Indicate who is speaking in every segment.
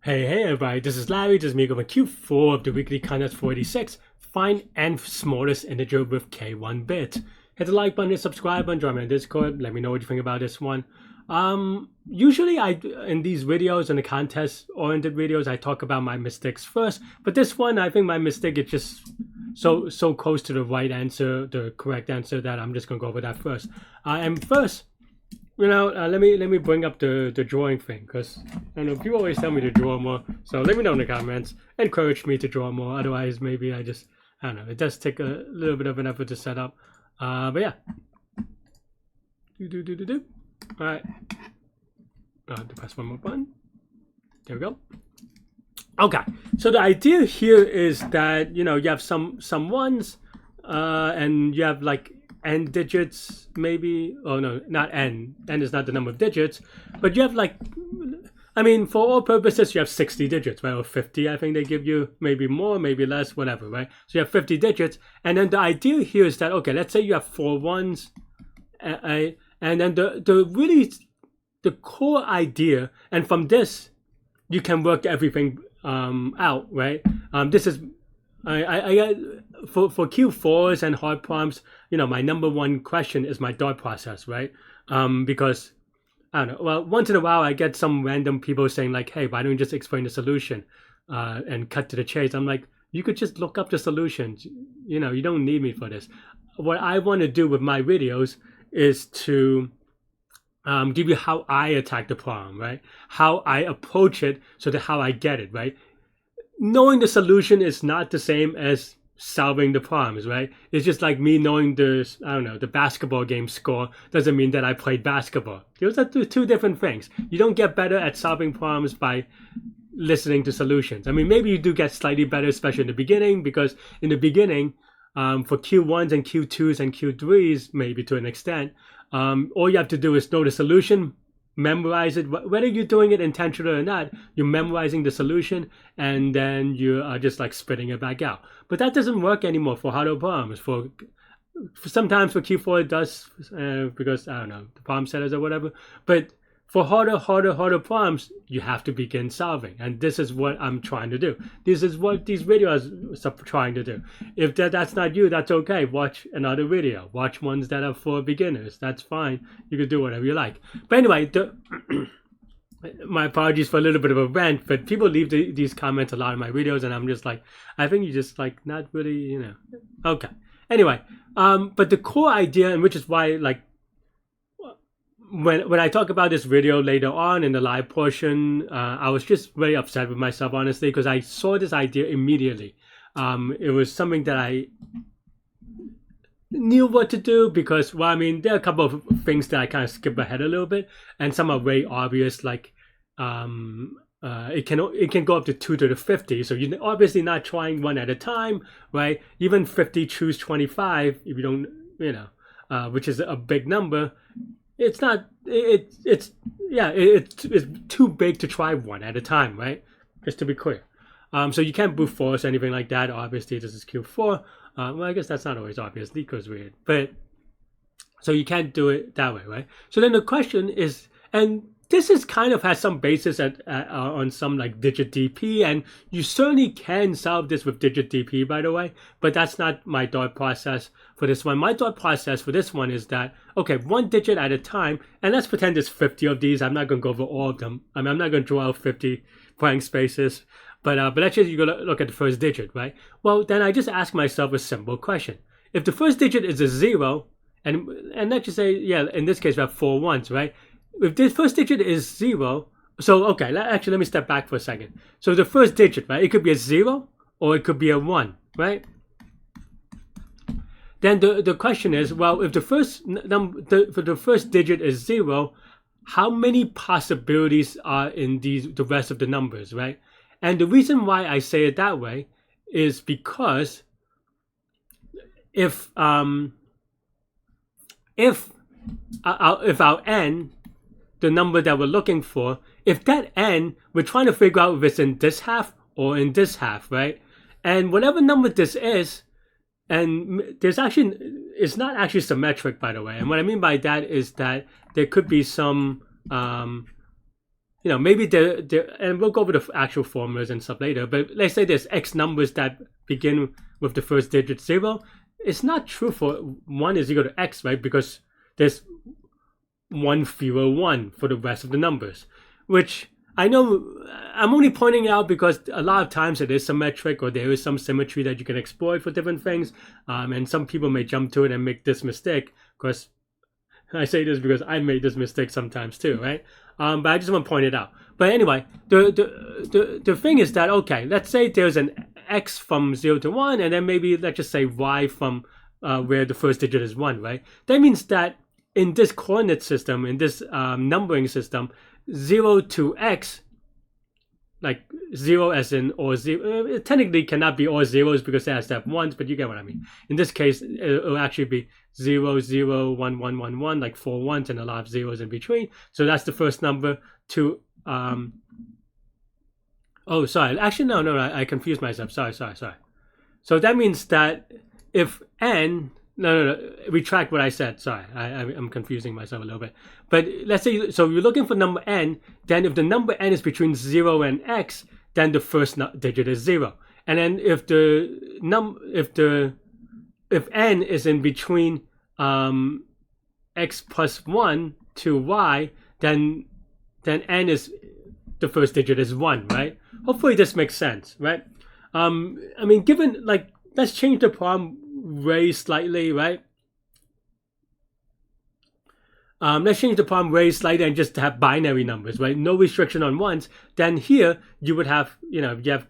Speaker 1: Hey everybody, this is Larry, this is me going Q4 of the weekly contest 486. Find nth smallest integer with K1 bit. Hit the like button, hit subscribe button, join me on Discord, let me know what you think about this one. Usually in these videos, in the contest-oriented videos, I talk about my mistakes first, but this one, I think my mistake is just so close to the right answer, the correct answer, that I'm just going to go over that first. And first, let me bring up the drawing thing, because I know people always tell me to draw more. So let me know in the comments. Encourage me to draw more. Otherwise, maybe I don't know. It does take a little bit of an effort to set up. But yeah. All right. I have to press one more button. There we go. Okay. So the idea here is that you have some ones, and you have like n digits maybe. Oh no, not n. N is not the number of digits, but you have like, I mean, for all purposes, you have 60 digits, right? Or 50, I think they give you, maybe more, maybe less, whatever, right? So you have 50 digits, and then the idea here is that, okay, let's say you have 4 ones, and then the core idea, and from this, you can work everything out, right? This is, I for Q4s and hard prompts, my number one question is my thought process, right? Because I don't know. Well, once in a while, I get some random people saying like, "Hey, why don't you just explain the solution and cut to the chase?" I'm like, you could just look up the solutions. You don't need me for this. What I want to do with my videos is to give you how I attack the problem, right? How I approach it, so that how I get it, right? Knowing the solution is not the same as solving the problems, right? It's just like me knowing the basketball game score doesn't mean that I played basketball. Those are two different things. You don't get better at solving problems by listening to solutions. I mean, maybe you do get slightly better, especially in the beginning, because in the beginning, for Q1s and Q2s and Q3s, maybe to an extent, all you have to do is know the solution, memorize it. Whether you're doing it intentionally or not, you're memorizing the solution, and then you are just like spitting it back out. But that doesn't work anymore for harder problems. For sometimes for Q4 it does, because I don't know, the problem setters or whatever. But for harder problems, you have to begin solving, and this is what I'm trying to do. This is what these videos are trying to do. If that's not you, that's okay. Watch another video. Watch ones that are for beginners. That's fine. You can do whatever you like. But anyway, my apologies for a little bit of a rant, but people leave these comments a lot in my videos, and I'm just like, I think you just like not really, Okay. Anyway, but the core idea, and which is why like, when I talk about this video later on in the live portion, I was just very upset with myself, honestly, because I saw this idea immediately. It was something that I knew what to do, because, well, I mean, there are a couple of things that I kind of skip ahead a little bit, and some are very obvious, like it can go up to 2 to the 50, so you're obviously not trying one at a time, right? Even 50 choose 25, if you don't, which is a big number. It's not. It's too big to try one at a time, right? Just to be clear. So you can't brute force anything like that. Obviously, this is Q4. Well, I guess that's not always obvious. Leetcode's weird, but so you can't do it that way, right? So then the question is, and this is kind of has some basis on some like digit DP, and you certainly can solve this with digit DP, by the way, but that's not my thought process for this one. My thought process for this one is that, okay, one digit at a time, and let's pretend there's 50 of these. I'm not going to go over all of them. I mean, I'm not going to draw out 50 blank spaces, but let's just you're going to look at the first digit, right? Well, then I just ask myself a simple question. If the first digit is a 0, and let's just say, yeah, in this case, we have 4 ones, right? If the first digit is 0, so okay, let me step back for a second. So the first digit, right? It could be a 0 or it could be a 1, right? Then the question is, well, if the first for the first digit is 0, how many possibilities are in the rest of the numbers, right? And the reason why I say it that way is because if our n, the number that we're looking for, if that n, we're trying to figure out if it's in this half or in this half, right? And whatever number this is, and it's not actually symmetric, by the way. And what I mean by that is that there could be some maybe and we'll go over the actual formulas and stuff later, but let's say there's X numbers that begin with the first digit 0. It's not true for 1 is equal to X, right? Because there's 1 fewer 1 for the rest of the numbers, which I know I'm only pointing out because a lot of times it is symmetric, or there is some symmetry that you can exploit for different things, and some people may jump to it and make this mistake. Because I say this because I made this mistake sometimes too, right? But I just want to point it out. But anyway, the thing is that, okay, let's say there's an X from 0 to 1, and then maybe let's just say Y from where the first digit is 1, right? That means that in this coordinate system, in this numbering system, 0 to X, like 0 as in all 0, it technically cannot be all zeros because it has to have ones, but you get what I mean. In this case, it'll actually be 0, 0, 1, 1, 1, 1, like 4 ones and a lot of zeros in between. So that's the first number to, oh, sorry. Actually, no, I confused myself. Sorry. So that means that if n, no, retract what I said. Sorry, I'm confusing myself a little bit. But let's say, so you're looking for number n, then if the number n is between 0 and x, then the first digit is 0. And then if n is in between x plus 1 to y, then n is, the first digit is 1, right? Hopefully this makes sense, right? I mean, given, like, let's change the problem very slightly, right? Let's change the problem very slightly and just have binary numbers, right? No restriction on ones. Then here you would have, you have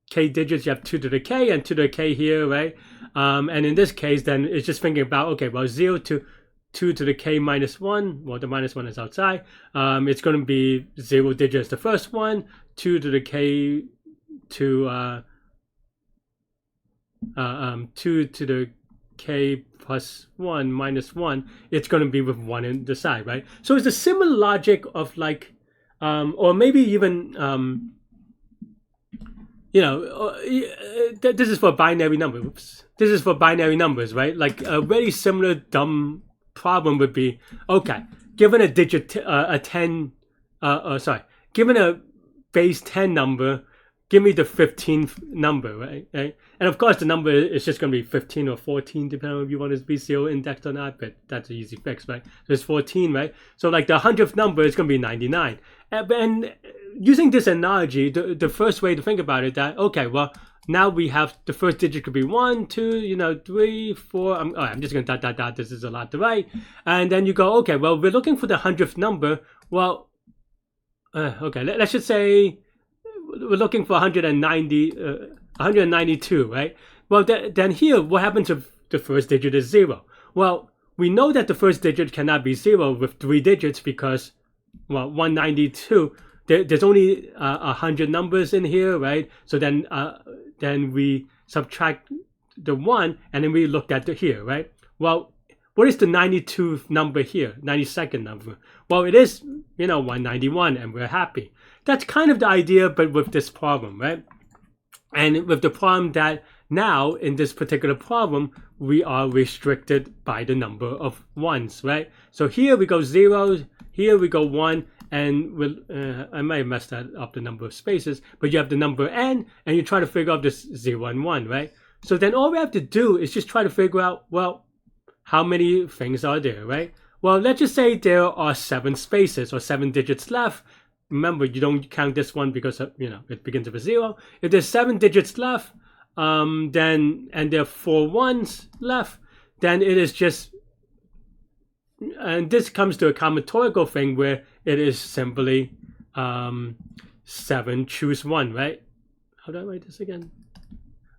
Speaker 1: k digits, you have 2 to the k and 2 to the k here, right? And in this case, then it's just thinking about, okay, well, 0 to 2 to the k minus 1, well, the minus 1 is outside. It's going to be 0 digits, the first one, 2 to the k to 2 to the k plus 1 minus 1, it's going to be with 1 in the side, right? So it's a similar logic of like, or maybe even, this is for binary numbers. Oops. This is for binary numbers, right? Like a very similar dumb problem would be, okay, given a digit, given a base 10 number, give me the 15th number, right? And of course, the number is just going to be 15 or 14, depending on if you want it to be 0 indexed or not, but that's an easy fix, right? So it's 14, right? So like the 100th number is going to be 99. And using this analogy, the first way to think about it, that, okay, well, now we have the first digit could be 1, 2, 3, 4. I'm just going to dot. This is a lot to write. And then you go, okay, well, we're looking for the 100th number. Well, okay, let's just say we're looking for 192, right? Well, then here, what happens if the first digit is 0? Well, we know that the first digit cannot be 0 with 3 digits because, well, 192, there's only 100 numbers in here, right? So then we subtract the 1, and then we look at here, right? Well, what is the 92th number here, 92nd number? Well, it is, 191, and we're happy. That's kind of the idea, but with this problem, right? And with the problem that now, in this particular problem, we are restricted by the number of ones, right? So here we go 0, here we go 1, and I might have messed that up, the number of spaces, but you have the number n, and you try to figure out this 0 and 1, right? So then all we have to do is just try to figure out, well, how many things are there, right? Well, let's just say there are 7 spaces or 7 digits left. Remember, you don't count this one because, it begins with a 0. If there's 7 digits left, and there are 4 ones left, then it is just, and this comes to a combinatorial thing where it is simply 7 choose 1, right? How do I write this again?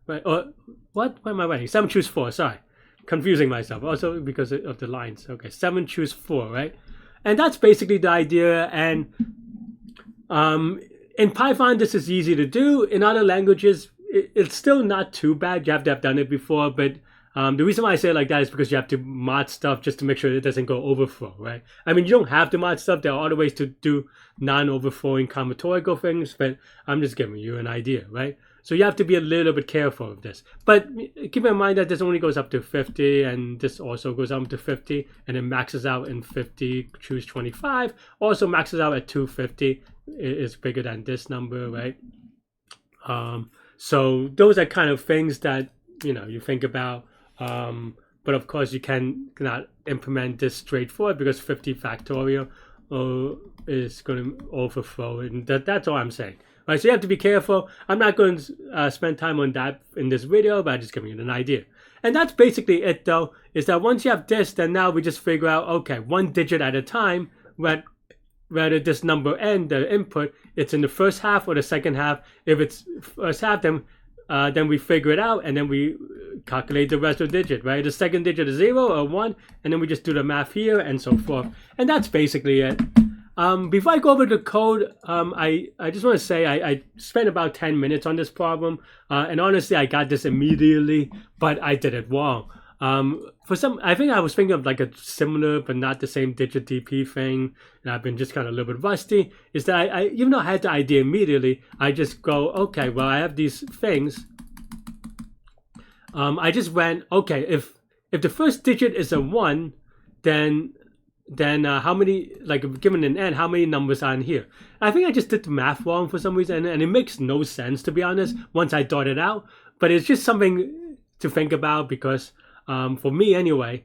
Speaker 1: Right, or what am I writing? 7 choose 4, sorry. Confusing myself, also because of the lines. Okay, 7 choose 4, right? And that's basically the idea. And in Python, this is easy to do. In other languages, it's still not too bad. You have to have done it before, but The reason why I say it like that is because you have to mod stuff just to make sure it doesn't go overflow, right? I mean, you don't have to mod stuff. There are other ways to do non-overflowing combinatorial things, but I'm just giving you an idea, right? So you have to be a little bit careful of this. But keep in mind that this only goes up to 50, and this also goes up to 50, and it maxes out in 50, choose 25. Also maxes out at 250. It's bigger than this number, right? So those are kind of things that, you think about. But of course, you cannot implement this straightforward because 50 factorial is going to overflow, and that's all I'm saying. Right, so you have to be careful. I'm not going to spend time on that in this video, but I'm just giving you an idea. And that's basically it, though, is that once you have this, then now we just figure out, okay, one digit at a time, whether this number n, the input, it's in the first half or the second half. If it's first half, then we figure it out, and then we calculate the rest of the digit, right? The second digit is 0 or 1, and then we just do the math here and so forth. And that's basically it. Before I go over the code, I just want to say I spent about 10 minutes on this problem, and honestly, I got this immediately, but I did it wrong. I think I was thinking of like a similar but not the same digit DP thing, and I've been just kind of a little bit rusty, is that I even though I had the idea immediately, I just go, okay, well, I have these things. I just went, okay, if the first digit is a 1, then how many, like given an n, how many numbers are in here? I think I just did the math wrong for some reason, and it makes no sense, to be honest, once I thought it out. But it's just something to think about because, for me anyway,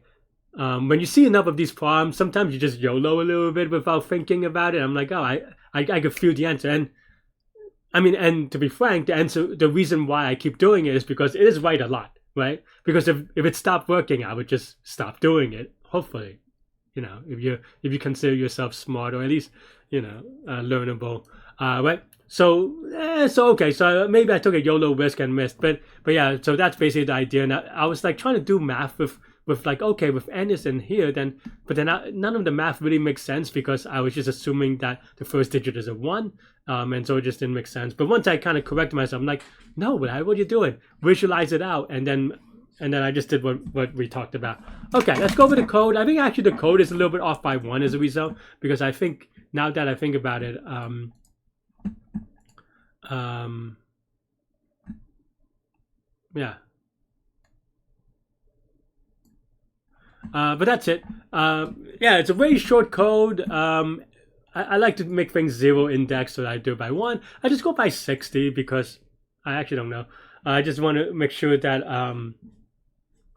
Speaker 1: when you see enough of these problems, sometimes you just YOLO a little bit without thinking about it. I'm like, oh, I could feel the answer. And I mean, and to be frank, the reason why I keep doing it is because it is right a lot, right? Because if it stopped working, I would just stop doing it, hopefully. If you consider yourself smart or at least, learnable, right? So okay, so maybe I took a YOLO risk and missed, but yeah, so that's basically the idea. And I was like trying to do math with like, okay, with n is in here, but then none of the math really makes sense because I was just assuming that the first digit is a 1, and so it just didn't make sense. But once I kind of corrected myself, I'm like, no, what are you doing? Visualize it out, and then I just did what we talked about. Okay, let's go over the code. I think actually the code is a little bit off by 1 as a result, because I think now that I think about it, yeah. But that's it. Yeah, it's a very short code. I like to make things 0 indexed, so I do it by 1. I just go by 60 because I actually don't know. I just want to make sure that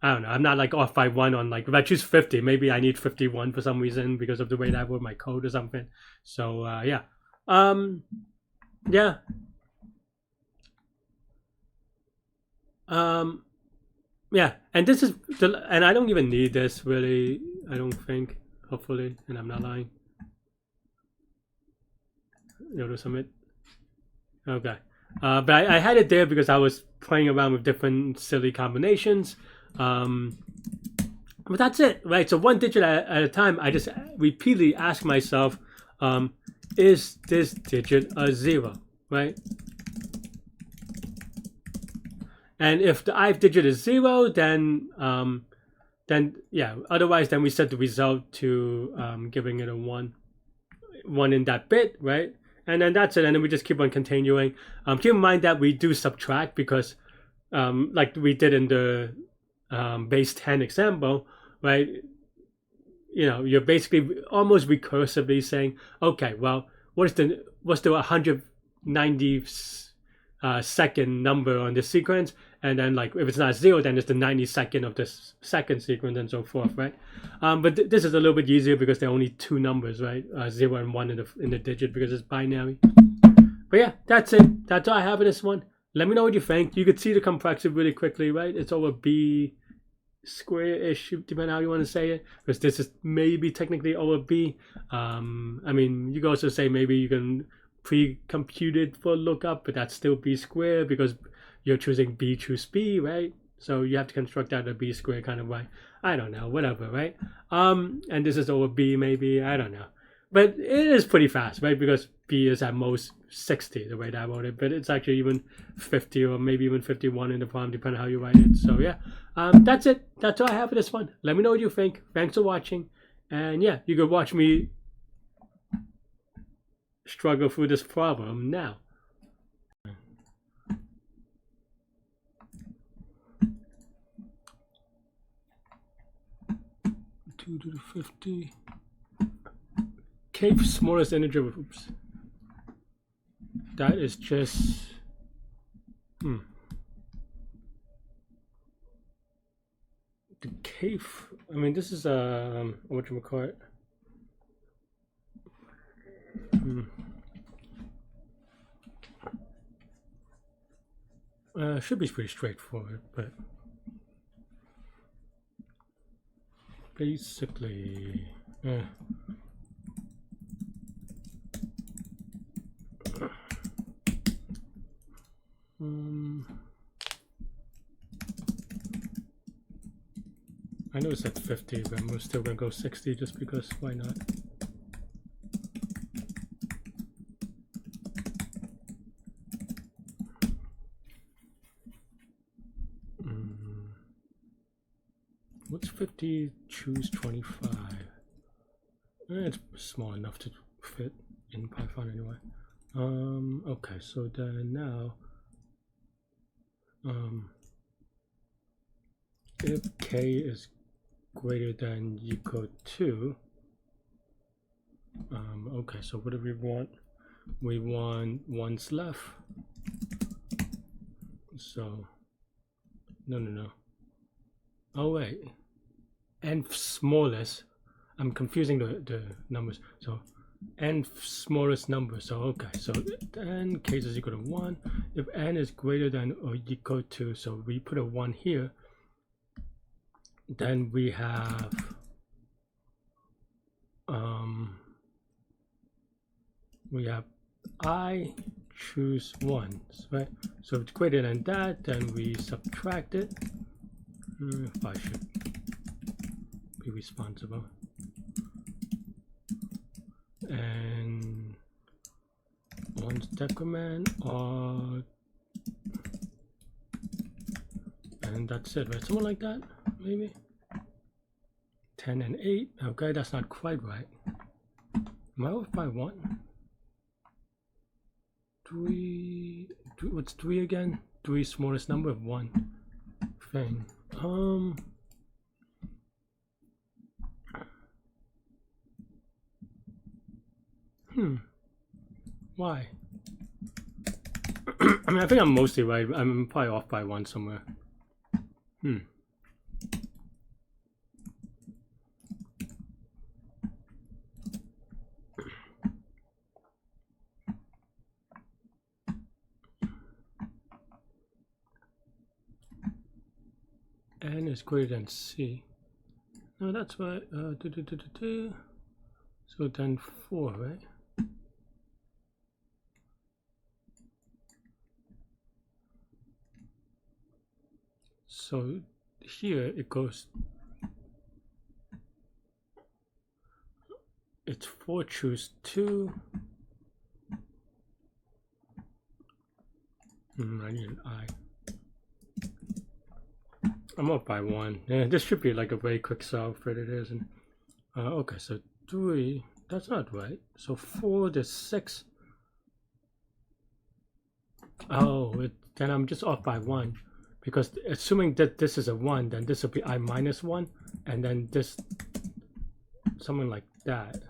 Speaker 1: I don't know, I'm not like off by 1 on like, if I choose 50, maybe I need 51 for some reason because of the way that I wrote my code or something. So yeah. Yeah. Yeah, and this is and I don't even need this really, I don't think, hopefully, and I'm not lying. To submit. Okay. But I had it there because I was playing around with different silly combinations. But that's it, right? So one digit at a time, I just repeatedly ask myself, is this digit a 0, right? And if the ith digit is 0, then yeah, otherwise then we set the result to giving it a 1 in that bit, right? And then that's it, and then we just keep on continuing. Keep in mind that we do subtract because like we did in the base 10 example, right? You're basically almost recursively saying, okay, well, what's the 190 second number on this sequence, and then like if it's not 0, then it's the 92nd of this second sequence and so forth, right? But this is a little bit easier because there are only 2 numbers, right? 0 and 1 in the digit because it's binary. But yeah, that's it. That's all I have in this one. Let me know what you think. You could see the complexity really quickly, right? It's over b square-ish, depending on how you want to say it, because this is maybe technically over b. I mean, you can also say maybe you can pre-compute it for lookup, but that's still b squared because you're choosing b choose b, right? So you have to construct that a b squared kind of way. I don't know, whatever, right? And this is over b maybe, I don't know. but it is pretty fast, right? Because B is at most 60 the way that I wrote it, but it's actually even 50 or maybe even 51 in the problem, depending on how you write it. So yeah, that's it. That's all I have for this one. Let me know what you think. Thanks for watching. And yeah, you can watch me struggle through this problem now. 2 to the 50. Kth smallest integer. Oops. That is just. The kth. I mean, this is what you call it. Should be pretty straightforward, but basically, I know it's at 50, but we're still gonna go 60 just because why not? What's 50? Choose 25. It's small enough to fit in Python anyway. Okay, so then now, if k is greater than equal to 2, okay, so what do we want? We want ones left. So, no. Oh wait, nth smallest. I'm confusing the numbers. So nth smallest number. So okay, so n k is equal to 1. If n is greater than or equal to, so we put a 1 here. Then we have I choose 1, right? So if it's greater than that, then we subtract it. If I should be responsible. And 1's decrement, and that's it, right? Something like that, maybe. 10 and 8. Okay, that's not quite right. Am I off by 1? 3. What's 3 again? 3 smallest number of 1 thing. Why? I mean, I think I'm mostly right. I'm probably off by 1 somewhere. N is greater than C. No, that's right. So then 4, right? So here it goes. It's 4 choose 2. I need an I. I'm up by 1. Yeah, this should be like a very quick solve, but it isn't. Okay, so 3. That's not right. So 4 to 6. Oh, then I'm just off by 1. Because assuming that this is a 1, then this will be I minus 1. And then this, something like that.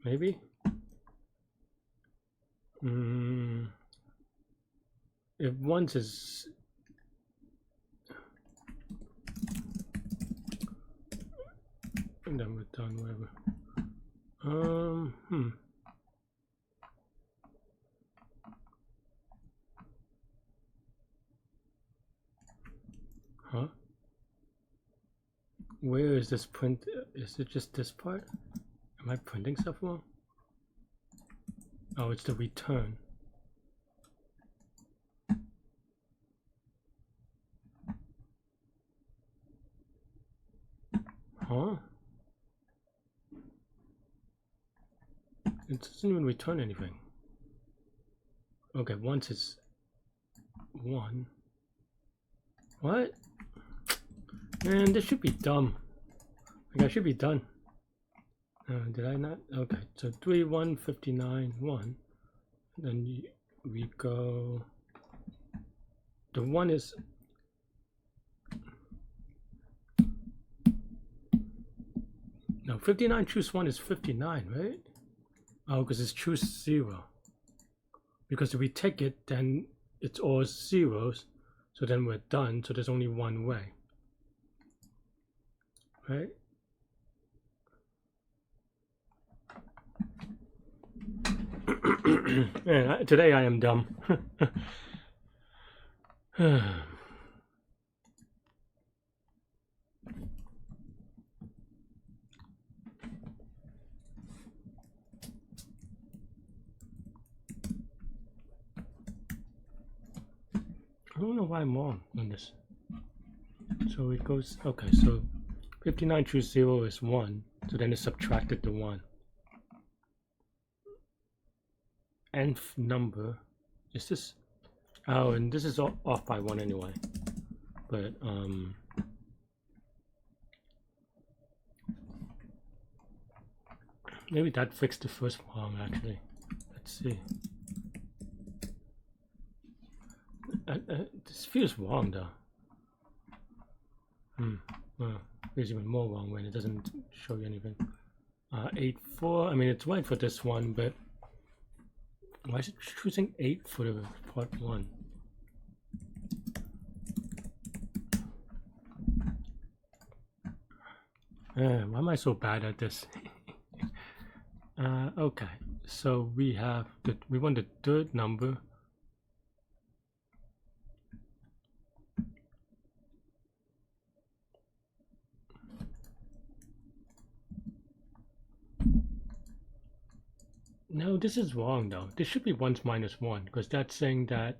Speaker 1: Maybe? If 1's is... And then we're done, whatever. Huh? Where is this print? Is it just this part? Am I printing stuff wrong? Oh, it's the return. Huh? It doesn't even return anything. Okay, once it's 1. What? Man, this should be dumb. Like, I should be done. Did I not? Okay, so 3, 1, 59, 1. Then we go. The 1 is. No, 59 choose 1 is 59, right? Oh, because it's choose 0. Because if we take it, then it's all zeros. So then we're done. So there's only one way. Right? Man, today I am dumb. I don't know why I'm wrong on this. So it goes, okay, so 59 choose 0 is 1. So then it's subtracted to 1. Nth number, is this? Oh, and this is off by 1 anyway. But, maybe that fixed the first wrong actually. Let's see. This feels wrong though. Well, there's even more wrong when it doesn't show you anything. 8, 4. I mean, it's right for this one, but why is it choosing 8 for the part 1? Why am I so bad at this? Okay, so we have we want the third number. No, this is wrong though. This should be 1 minus 1 because that's saying that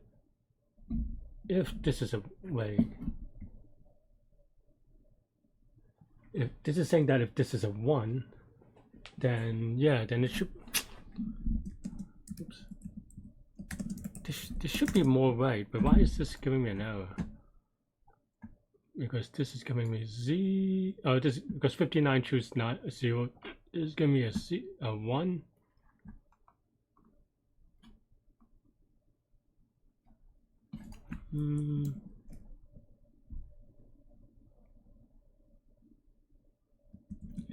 Speaker 1: if this is a way, if this is saying that if this is a 1, then yeah, then it should. Oops. This should be more right, but why is this giving me an error? Because this is giving me z. Oh, this because 59 choose not 0 is giving me a 1.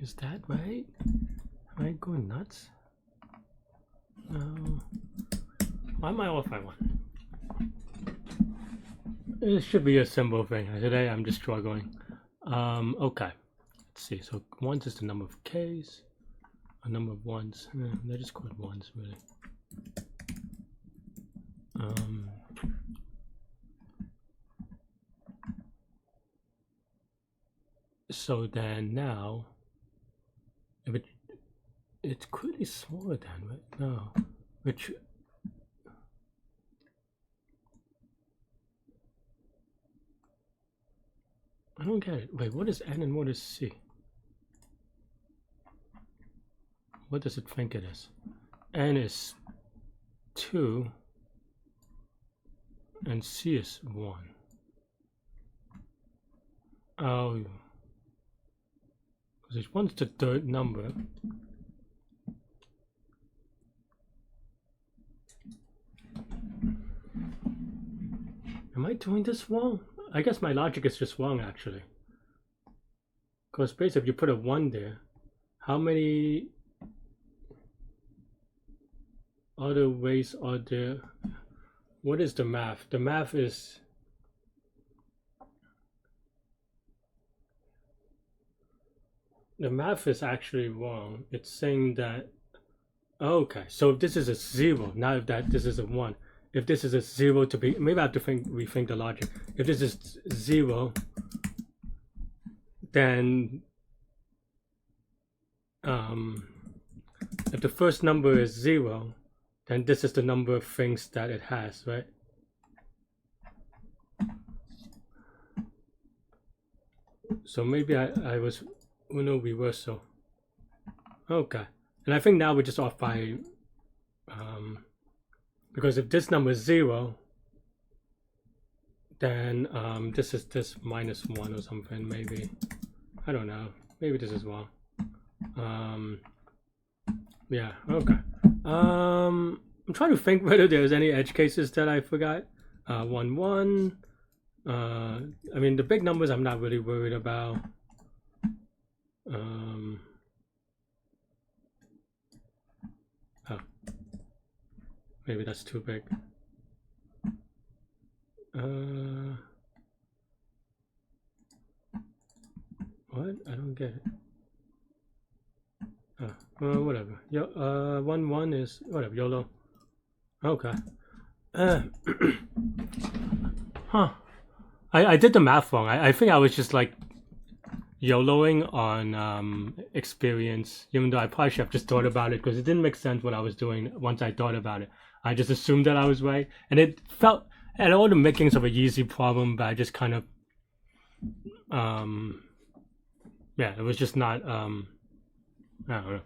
Speaker 1: Is that right? Am I going nuts? No. Why am I off by 1? It should be a simple thing. Today I'm just struggling. Okay. Let's see. So 1s is the number of k's. A number of 1s. They're just called 1s, really. So then now, if it's pretty smaller than, right? No, which I don't get it. Wait, what is N and what is C? What does it think it is? N is 2 and C is 1. Oh, because it wants the third number. Am I doing this wrong? I guess my logic is just wrong actually. Because basically if you put a 1 there, how many other ways are there? What is the math? The math is actually wrong. It's saying that, okay, so if this is a 0, now if this is a 1, if this is a 0 to be, maybe I have to rethink the logic. If this is 0, then if the first number is 0, then this is the number of things that it has, right? So maybe I was Uno reversal. Okay, And I think now we're just off by, because if this number is 0, then this is this -1 or something, maybe. I don't know. Maybe this is wrong. Yeah, okay. I'm trying to think whether there's any edge cases that I forgot. 1, 1. I mean, the big numbers I'm not really worried about. Oh, maybe that's too big. What? I don't get it. Whatever. 1, 1 is whatever. YOLO. Okay. Huh. I did the math wrong. I think I was just like YOLOing on experience, even though I probably should have just thought about it, because it didn't make sense what I was doing once I thought about it. I just assumed that I was right, and it felt had all the makings of a easy problem, but I just kind of yeah, it was just not I don't know.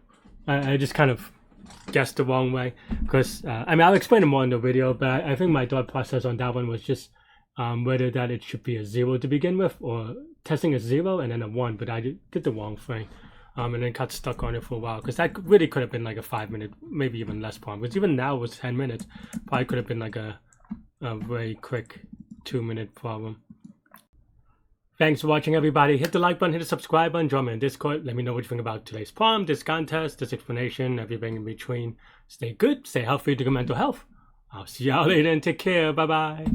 Speaker 1: I just kind of guessed the wrong way, because I mean, I'll explain it more in the video, but I think my thought process on that one was just whether that it should be a 0 to begin with, or testing a 0 and then a 1, but I did the wrong thing, and then got stuck on it for a while, because that really could have been like a 5-minute, maybe even less problem, which even now was 10 minutes, probably could have been like a very quick 2-minute problem. Thanks for watching, everybody. Hit the like button, hit the subscribe button, join me in Discord. Let me know what you think about today's problem, this contest, this explanation, everything in between. Stay good, stay healthy, do good mental health. I'll see y'all later and take care. Bye-bye.